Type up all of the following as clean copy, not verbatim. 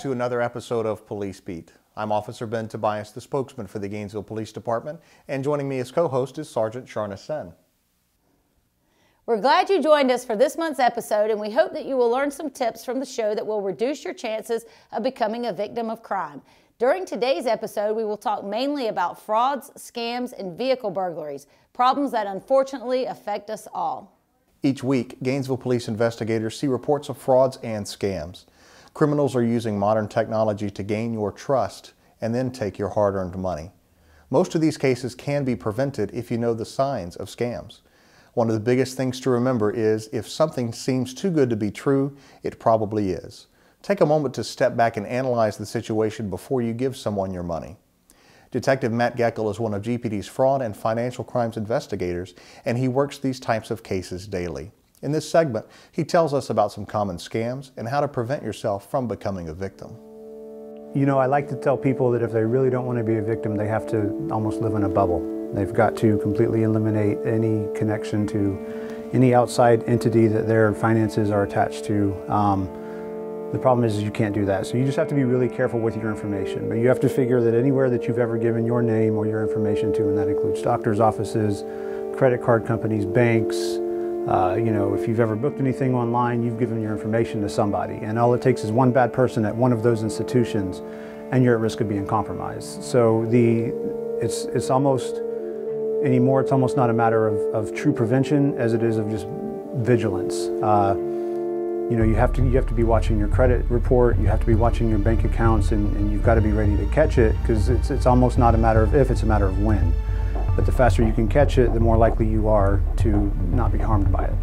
to another episode of Police Beat. I'm Officer Ben Tobias, the spokesman for the Gainesville Police Department, and joining me as co-host is Sergeant Sharna Sen. We're glad you joined us for this month's episode, and we hope that you will learn some tips from the show that will reduce your chances of becoming a victim of crime. During today's episode, we will talk mainly about frauds, scams, and vehicle burglaries, problems that unfortunately affect us all. Each week, Gainesville police investigators see reports of frauds and scams. Criminals are using modern technology to gain your trust and then take your hard-earned money. Most of these cases can be prevented if you know the signs of scams. One of the biggest things to remember is if something seems too good to be true, it probably is. Take a moment to step back and analyze the situation before you give someone your money. Detective Matt Geckel is one of GPD's fraud and financial crimes investigators, and he works these types of cases daily. In this segment, he tells us about some common scams and how to prevent yourself from becoming a victim. You know, I like to tell people that if they really don't want to be a victim, they have to almost live in a bubble. They've got to completely eliminate any connection to any outside entity that their finances are attached to. The problem is you can't do that, so you just have to be really careful with your information. But you have to figure that anywhere that you've ever given your name or your information to, and that includes doctors' offices, credit card companies, banks, you know, if you've ever booked anything online, you've given your information to somebody. And all it takes is one bad person at one of those institutions, and you're at risk of being compromised. So it's almost anymore, it's almost not a matter of true prevention as it is of just vigilance. You know, you have to be watching your credit report, you have to be watching your bank accounts, and you've got to be ready to catch it, because it's almost not a matter of if, it's a matter of when. But the faster you can catch it, the more likely you are to not be harmed by it.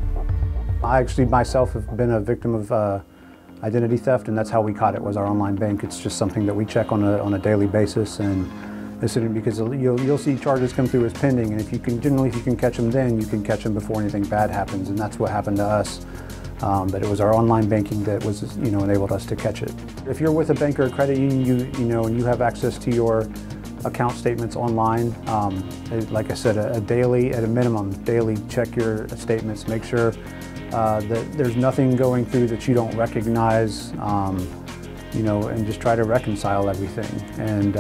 I actually myself have been a victim of identity theft, and that's how we caught it, was our online bank. It's just something that we check on a daily basis, and because you'll see charges come through as pending, and if you can catch them then, you can catch them before anything bad happens, and that's what happened to us. But it was our online banking that was, enabled us to catch it. If you're with a bank or a credit union, and you have access to your account statements online, like I said, at a minimum, daily check your statements. Make sure that there's nothing going through that you don't recognize, and just try to reconcile everything. And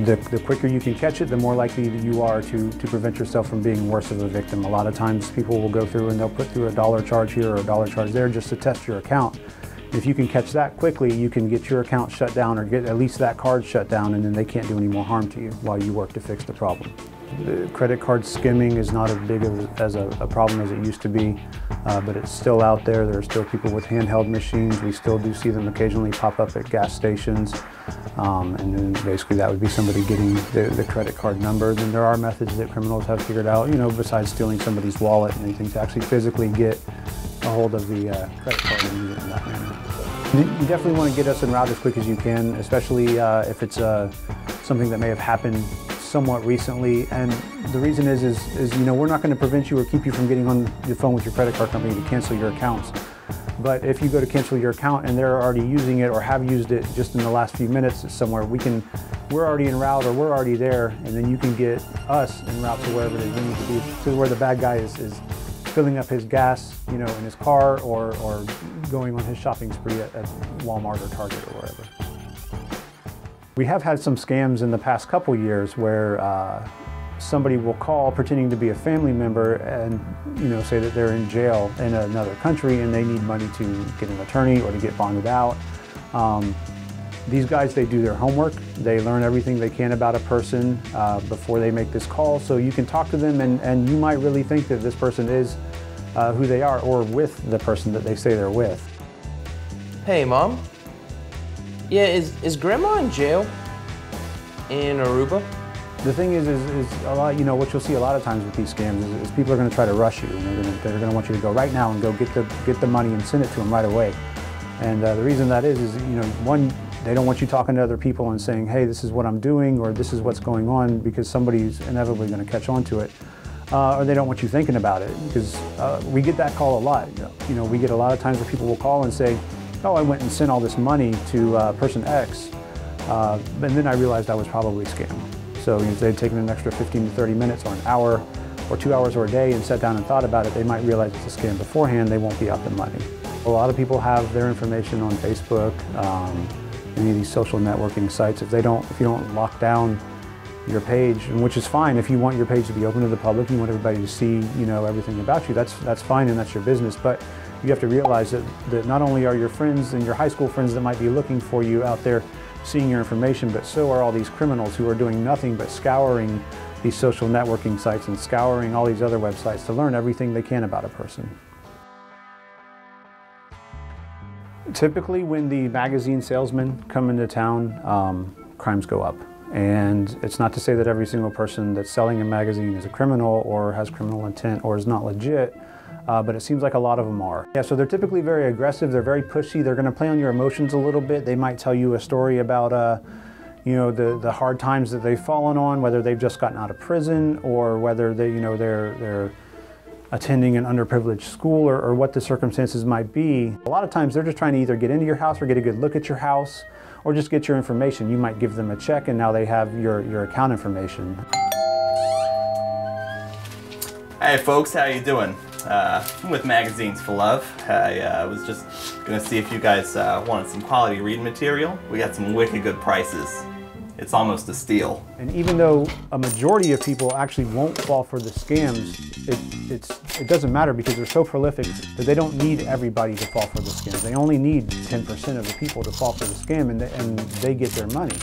the quicker you can catch it, the more likely you are to prevent yourself from being worse of a victim. A lot of times people will go through and they'll put through a dollar charge here or a dollar charge there just to test your account. If you can catch that quickly, you can get your account shut down or get at least that card shut down, and then they can't do any more harm to you while you work to fix the problem. The credit card skimming is not as big as a problem as it used to be, but it's still out there. There are still people with handheld machines. We still do see them occasionally pop up at gas stations. And then basically that would be somebody getting the credit card number. Then there are methods that criminals have figured out, besides stealing somebody's wallet and anything, to actually physically get a hold of the credit card and use it in that manner. You definitely want to get us en route as quick as you can, especially if it's something that may have happened somewhat recently. And the reason is we're not going to prevent you or keep you from getting on the phone with your credit card company to cancel your accounts. But if you go to cancel your account and they're already using it or have used it just in the last few minutes somewhere, we're already en route or we're already there, and then you can get us en route to wherever it is we need to be, to where the bad guy is filling up his gas, in his car, or going on his shopping spree at Walmart or Target or wherever. We have had some scams in the past couple years where somebody will call pretending to be a family member and say that they're in jail in another country and they need money to get an attorney or to get bonded out. These guys, they do their homework. They learn everything they can about a person before they make this call, so you can talk to them and you might really think that this person is who they are, or with the person that they say they're with. Hey, Mom. Yeah, is Grandma in jail in Aruba? The thing is a lot, what you'll see a lot of times with these scams is people are going to try to rush you, and they're going to want you to go right now and go get the money and send it to them right away. And the reason that is one, they don't want you talking to other people and saying, hey, this is what I'm doing, or this is what's going on, because somebody's inevitably going to catch on to it. Or they don't want you thinking about it, because we get that call a lot. We get a lot of times where people will call and say, oh, I went and sent all this money to person X, and then I realized I was probably scammed. So if they'd taken an extra 15 to 30 minutes or an hour or 2 hours or a day and sat down and thought about it, they might realize it's a scam beforehand. They won't be out the money. A lot of people have their information on Facebook, any of these social networking sites. If you don't lock down your page, and which is fine if you want your page to be open to the public, you want everybody to see, everything about you, that's fine and that's your business. But you have to realize that not only are your friends and your high school friends that might be looking for you out there seeing your information, but so are all these criminals who are doing nothing but scouring these social networking sites and scouring all these other websites to learn everything they can about a person. Typically when the magazine salesmen come into town, crimes go up. And it's not to say that every single person that's selling a magazine is a criminal or has criminal intent or is not legit, but it seems like a lot of them are. Yeah, so they're typically very aggressive, they're very pushy, they're gonna play on your emotions a little bit. They might tell you a story about the hard times that they've fallen on, whether they've just gotten out of prison or whether they're attending an underprivileged school or what the circumstances might be. A lot of times they're just trying to either get into your house or get a good look at your house or just get your information. You might give them a check and now they have your account information. Hey folks, how you doing? I'm with Magazines for Love. I was just gonna see if you guys wanted some quality reading material. We got some wicked good prices. It's almost a steal. And even though a majority of people actually won't fall for the scams, it doesn't matter because they're so prolific that they don't need everybody to fall for the scams. They only need 10% of the people to fall for the scam and they get their money.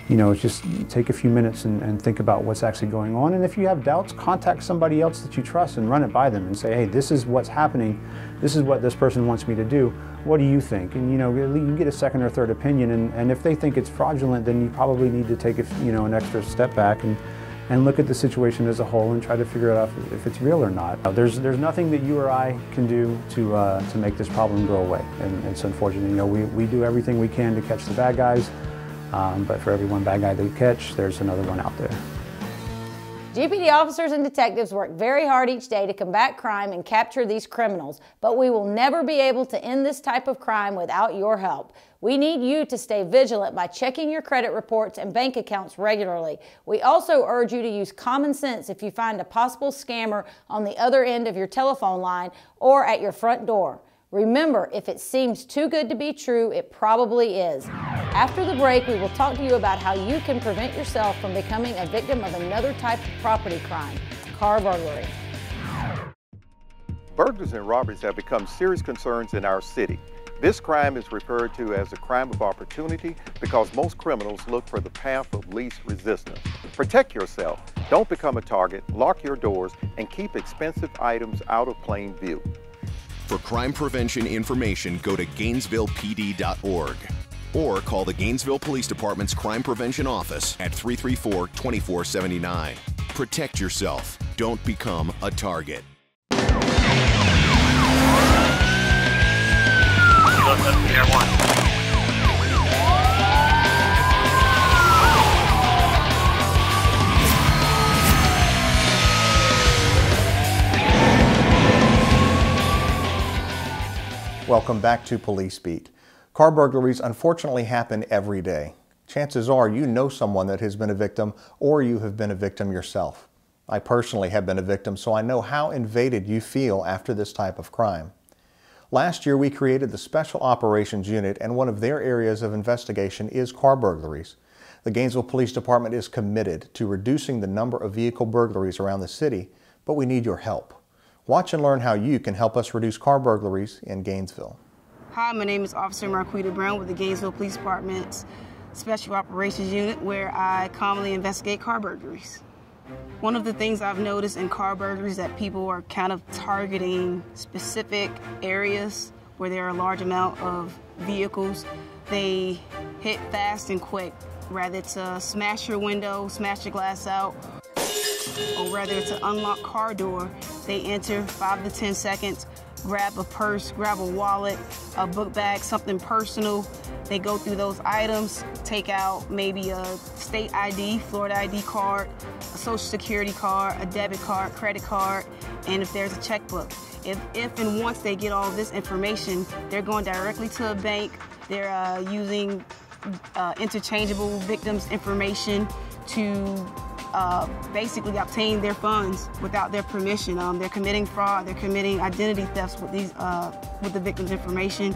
It's just take a few minutes and think about what's actually going on. And if you have doubts, contact somebody else that you trust and run it by them and say, hey, this is what's happening. This is what this person wants me to do. What do you think? And you get a second or third opinion. And if they think it's fraudulent, then you probably need to take an extra step back and look at the situation as a whole and try to figure out if it's real or not. There's nothing that you or I can do to make this problem go away. And it's unfortunate. We do everything we can to catch the bad guys. But for every one bad guy they catch, there's another one out there. GPD officers and detectives work very hard each day to combat crime and capture these criminals, but we will never be able to end this type of crime without your help. We need you to stay vigilant by checking your credit reports and bank accounts regularly. We also urge you to use common sense if you find a possible scammer on the other end of your telephone line or at your front door. Remember, if it seems too good to be true, it probably is. After the break, we will talk to you about how you can prevent yourself from becoming a victim of another type of property crime, car burglary. Burglaries and robberies have become serious concerns in our city. This crime is referred to as a crime of opportunity because most criminals look for the path of least resistance. Protect yourself, don't become a target, lock your doors, and keep expensive items out of plain view. For crime prevention information, go to GainesvillePD.org or call the Gainesville Police Department's Crime Prevention Office at 334-2479. Protect yourself. Don't become a target. Welcome back to Police Beat. Car burglaries unfortunately happen every day. Chances are you know someone that has been a victim or you have been a victim yourself. I personally have been a victim, so I know how invaded you feel after this type of crime. Last year we created the Special Operations Unit, and one of their areas of investigation is car burglaries. The Gainesville Police Department is committed to reducing the number of vehicle burglaries around the city, but we need your help. Watch and learn how you can help us reduce car burglaries in Gainesville. Hi, my name is Officer Marquita Brown with the Gainesville Police Department's Special Operations Unit, where I commonly investigate car burglaries. One of the things I've noticed in car burglaries is that people are kind of targeting specific areas where there are a large amount of vehicles. They hit fast and quick, whether it's a smash your window, smash your glass out, or whether it's an unlocked car door. They enter 5 to 10 seconds, grab a purse, grab a wallet, a book bag, something personal. They go through those items, take out maybe a state ID, Florida ID card, a social security card, a debit card, credit card, and if there's a checkbook. If and once they get all this information, they're going directly to a bank. They're using interchangeable victims' information to basically obtain their funds without their permission. They're committing fraud, they're committing identity thefts with with the victim's information,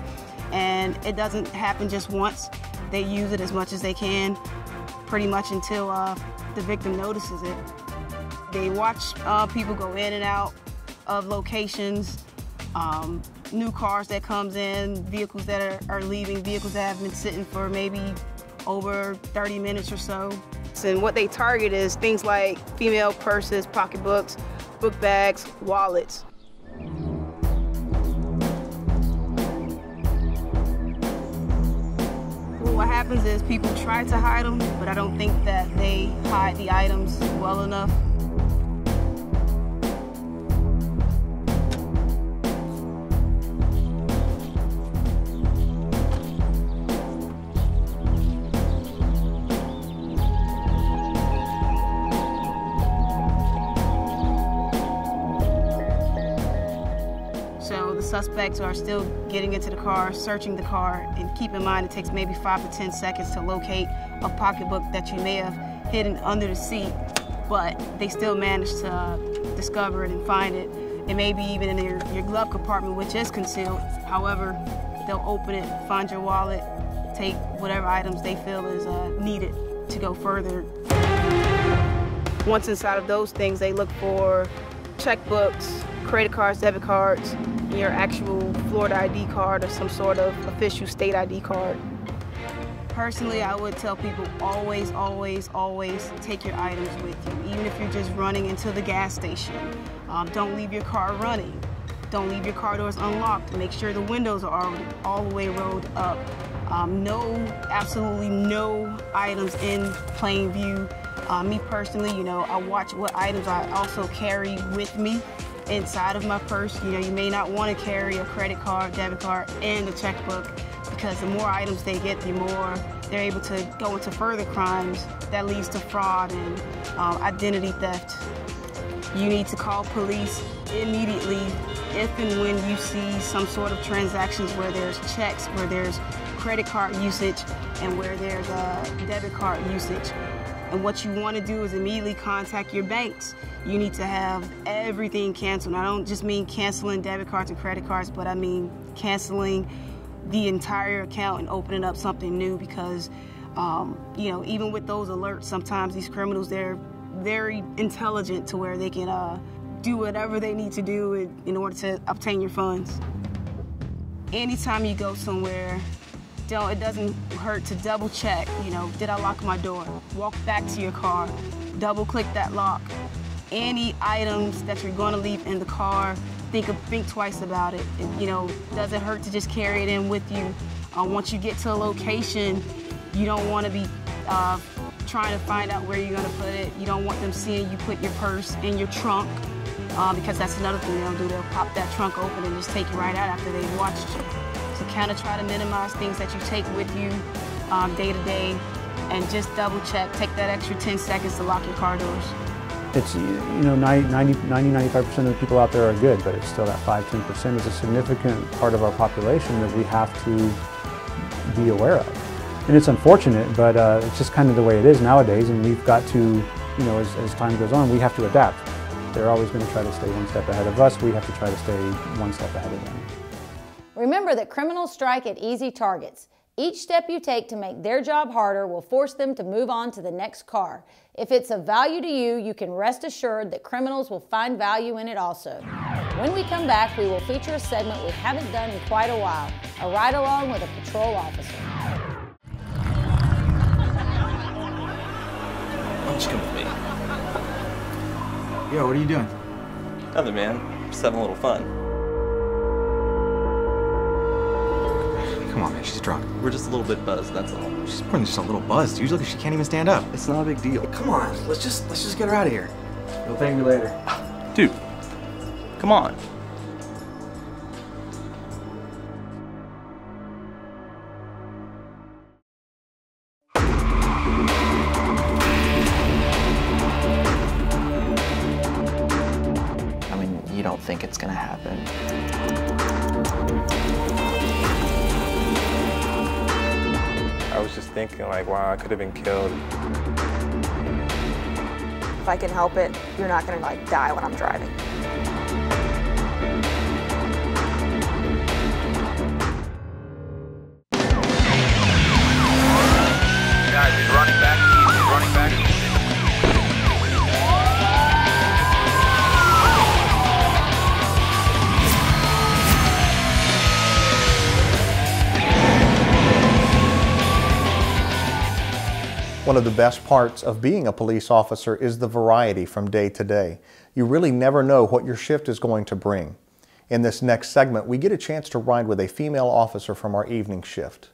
and it doesn't happen just once. They use it as much as they can, pretty much until the victim notices it. They watch people go in and out of locations, new cars that comes in, vehicles that are leaving, vehicles that have been sitting for maybe over 30 minutes or so. And what they target is things like female purses, pocketbooks, book bags, wallets. What happens is people try to hide them, but I don't think that they hide the items well enough. So the suspects are still getting into the car, searching the car, and keep in mind it takes maybe 5 to 10 seconds to locate a pocketbook that you may have hidden under the seat, but they still manage to discover it and find it. It may be even in your glove compartment, which is concealed. However, they'll open it, find your wallet, take whatever items they feel is needed to go further. Once inside of those things, they look for checkbooks, credit cards, debit cards, your actual Florida ID card or some sort of official state ID card. Personally, I would tell people always, always, always take your items with you, even if you're just running into the gas station. Don't leave your car running. Don't leave your car doors unlocked. Make sure the windows are all the way rolled up. Absolutely no items in plain view. Me personally, I watch what items I also carry with me inside of my purse. You may not want to carry a credit card, debit card, and a checkbook, because the more items they get, the more they're able to go into further crimes that leads to fraud and identity theft. You need to call police immediately if and when you see some sort of transactions where there's checks, where there's credit card usage, and where there's debit card usage. And what you want to do is immediately contact your banks. You need to have everything canceled. I don't just mean canceling debit cards and credit cards, but I mean canceling the entire account and opening up something new, because even with those alerts, sometimes these criminals, they're very intelligent to where they can do whatever they need to do in order to obtain your funds. Anytime you go somewhere, it doesn't hurt to double check, did I lock my door? Walk back to your car, double click that lock. Any items that you're going to leave in the car, think twice about it. Does it hurt to just carry it in with you? Once you get to a location, you don't want to be trying to find out where you're going to put it. You don't want them seeing you put your purse in your trunk, because that's another thing they'll do. They'll pop that trunk open and just take you right out after they've watched you. So kind of try to minimize things that you take with you day to day, and just double check. Take that extra 10 seconds to lock your car doors. It's, 90-95% of the people out there are good, but it's still that 5-10% is a significant part of our population that we have to be aware of. And it's unfortunate, but it's just kind of the way it is nowadays, and we've got to, as time goes on, we have to adapt. They're always going to try to stay one step ahead of us. We have to try to stay one step ahead of them. Remember that criminals strike at easy targets. Each step you take to make their job harder will force them to move on to the next car. If it's of value to you, you can rest assured that criminals will find value in it also. When we come back, we will feature a segment we haven't done in quite a while, a ride-along with a patrol officer. Why don't you come with me? Yo, what are you doing? Nothing, man. Just having a little fun. Come on, man, she's drunk. We're just a little bit buzzed, that's all. She's more than just a little buzzed, dude. Look, she can't even stand up. It's not a big deal. Come on, let's just get her out of here. You'll thank me later. Dude, come on. I mean, you don't think it's gonna happen. I was just thinking, like, wow, I could have been killed. If I can help it, you're not gonna die when I'm driving. One of the best parts of being a police officer is the variety from day to day. You really never know what your shift is going to bring. In this next segment, we get a chance to ride with a female officer from our evening shift.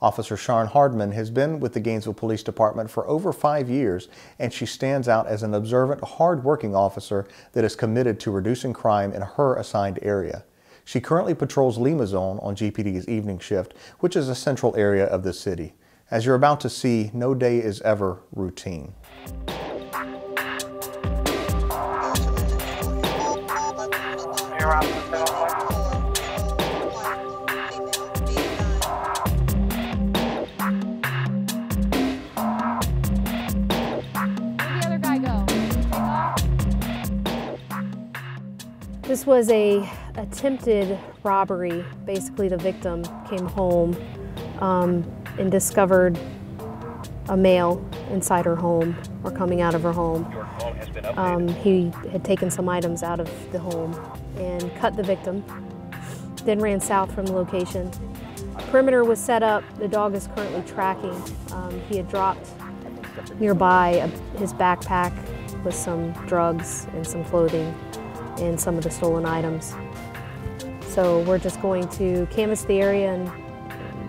Officer Sharon Hardman has been with the Gainesville Police Department for over 5 years, and she stands out as an observant, hard-working officer that is committed to reducing crime in her assigned area. She currently patrols Lima Zone on GPD's evening shift, which is a central area of the city. As you're about to see, no day is ever routine. This was a attempted robbery. Basically, the victim came home and discovered a male inside her home or coming out of her home. He had taken some items out of the home and cut the victim, then ran south from the location. Perimeter was set up. The dog is currently tracking. He had dropped nearby his backpack with some drugs and some clothing and some of the stolen items. So we're just going to canvass the area and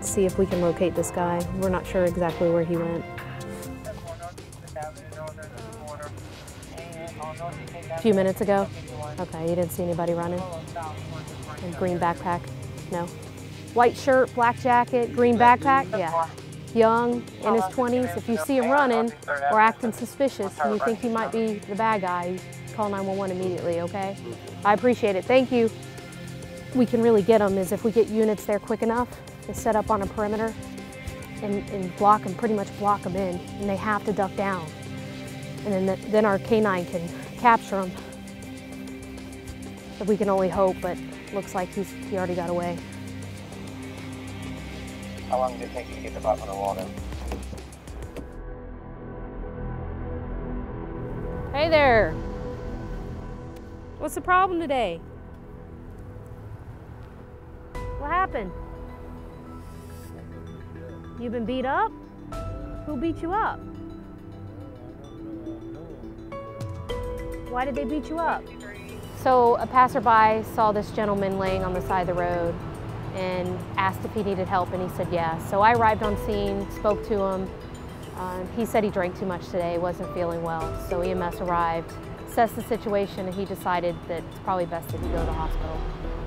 see if we can locate this guy. We're not sure exactly where he went. A few minutes ago? Okay, you didn't see anybody running? And green backpack? No. White shirt, black jacket, green backpack? Yeah. Young, in his 20s. If you see him running or acting suspicious and you think he might be the bad guy, call 911 immediately, okay? I appreciate it. Thank you. We can really get them is if we get units there quick enough to set up on a perimeter and block them, pretty much block them in, and they have to duck down. And then our K9 can capture them. But we can only hope, but looks like he already got away. How long did it take you to get the bottom of the water? Hey there. What's the problem today? What happened? You been beat up? Who beat you up? Why did they beat you up? So a passerby saw this gentleman laying on the side of the road and asked if he needed help, and he said yes. So I arrived on scene, spoke to him. He said he drank too much today, wasn't feeling well. So EMS arrived, assessed the situation, and he decided that it's probably best that he go to the hospital.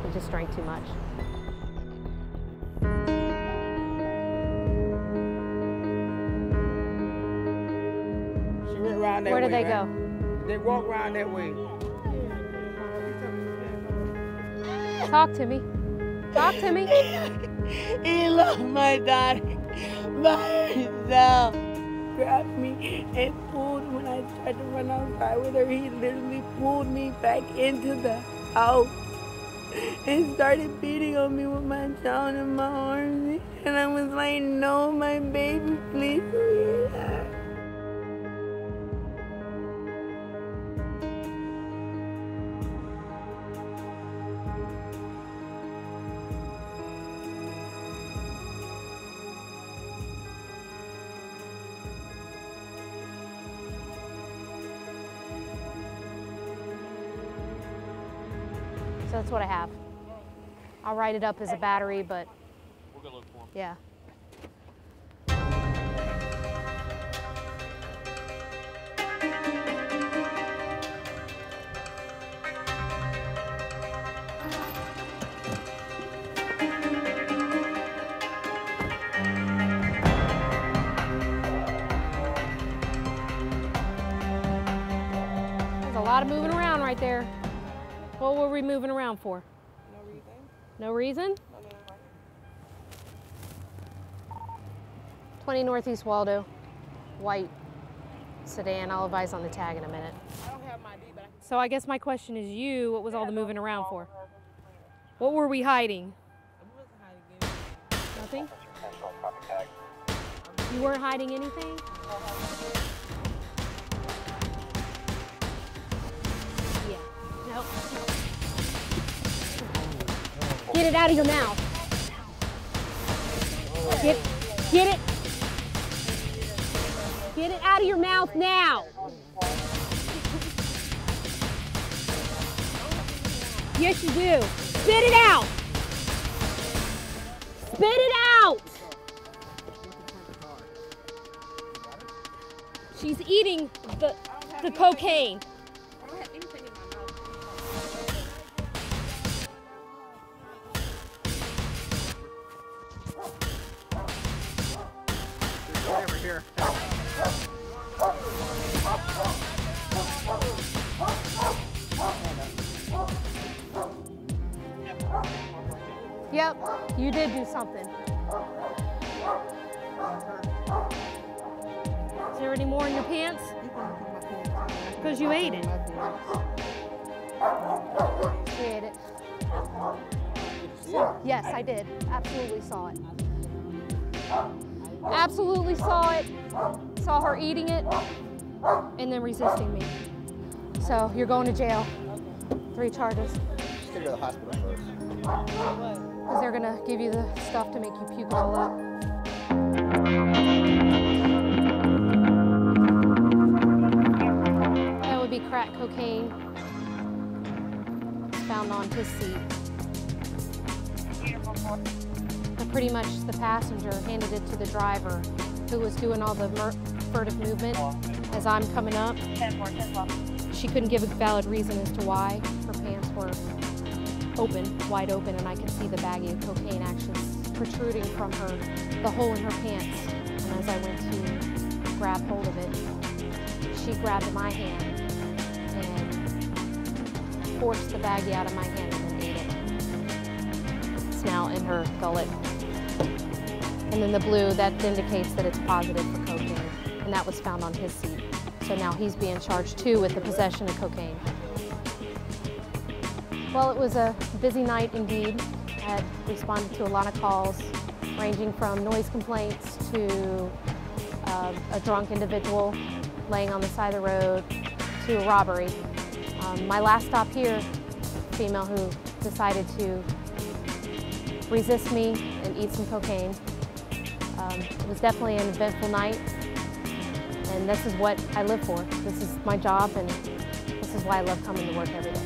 He just drank too much. She went around that way. Where did they right? go? They walk around that way. Talk to me. Talk to me. He lost my daughter by herself. Grabbed me and pulled when I tried to run outside with her. He literally pulled me back into the house and started beating on me with my child in my arms. And I was like, no, my baby, please. So that's what I have. I'll write it up as a battery, but we'll go look for him. Yeah. There's a lot of moving around right there. What were we moving around for? No reason. No reason? 20 Northeast Waldo, white sedan. I'll advise on the tag in a minute. I don't have my ID, but So I guess my question is you, what was all the moving around for? What were we hiding? Nothing? You weren't hiding anything? Yeah. No. Get it out of your mouth. Get it. Get it out of your mouth now. Yes, you do. Spit it out. Spit it out. She's eating the cocaine. Over here. Yep, you did do something. Is there any more in your pants? Because you ate it. She ate it. Yes, I did. Absolutely saw it. Absolutely saw it. Saw her eating it and then resisting me. So you're going to jail. 3 charges. Just go to the hospital first. Because they're gonna give you the stuff to make you puke all up. That would be crack cocaine. It's found on his seat. And pretty much the passenger handed it to the driver, who was doing all the furtive movement as I'm coming up. She couldn't give a valid reason as to why. Her pants were open, wide open, and I could see the baggie of cocaine actually protruding from her, the hole in her pants. And as I went to grab hold of it, she grabbed my hand and forced the baggie out of my hand and then ate it. It's now in her gullet. And then the blue, that indicates that it's positive for cocaine, and that was found on his seat. So now he's being charged too with the possession of cocaine. Well, it was a busy night indeed. I had responded to a lot of calls, ranging from noise complaints to a drunk individual laying on the side of the road to a robbery. My last stop here, a female who decided to resist me and eat some cocaine. It was definitely an eventful night, and this is what I live for. This is my job, and this is why I love coming to work every day.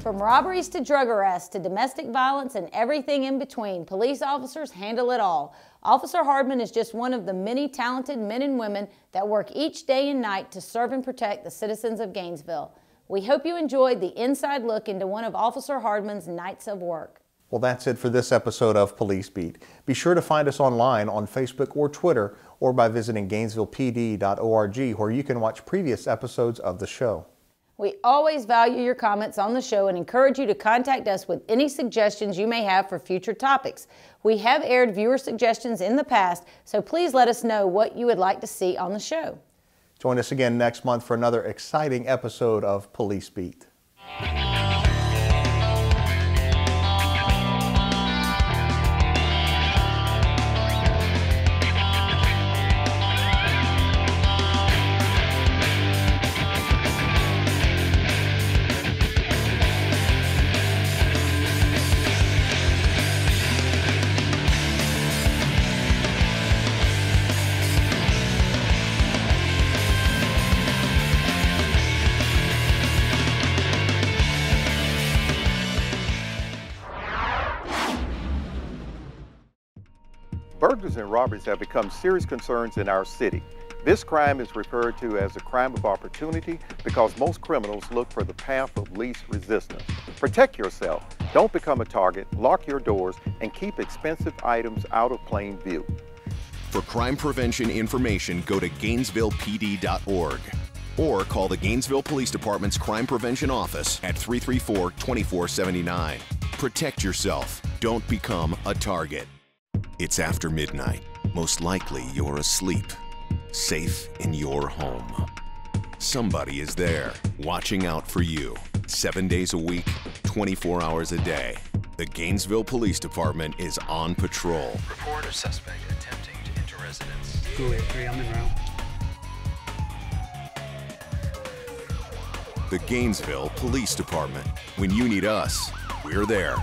From robberies to drug arrests to domestic violence and everything in between, police officers handle it all. Officer Hardman is just one of the many talented men and women that work each day and night to serve and protect the citizens of Gainesville. We hope you enjoyed the inside look into one of Officer Hardman's nights of work. Well, that's it for this episode of Police Beat. Be sure to find us online on Facebook or Twitter, or by visiting GainesvillePD.org, where you can watch previous episodes of the show. We always value your comments on the show and encourage you to contact us with any suggestions you may have for future topics. We have aired viewer suggestions in the past, so please let us know what you would like to see on the show. Join us again next month for another exciting episode of Police Beat. Burglaries and robberies have become serious concerns in our city. This crime is referred to as a crime of opportunity because most criminals look for the path of least resistance. Protect yourself. Don't become a target. Lock your doors and keep expensive items out of plain view. For crime prevention information, go to GainesvillePD.org or call the Gainesville Police Department's Crime Prevention Office at 334-2479. Protect yourself. Don't become a target. It's after midnight. Most likely you're asleep, safe in your home. Somebody is there, watching out for you. 7 days a week, 24 hours a day. The Gainesville Police Department is on patrol. Report of suspect attempting to enter residence. 283, I'm en route. The Gainesville Police Department. When you need us, we're there.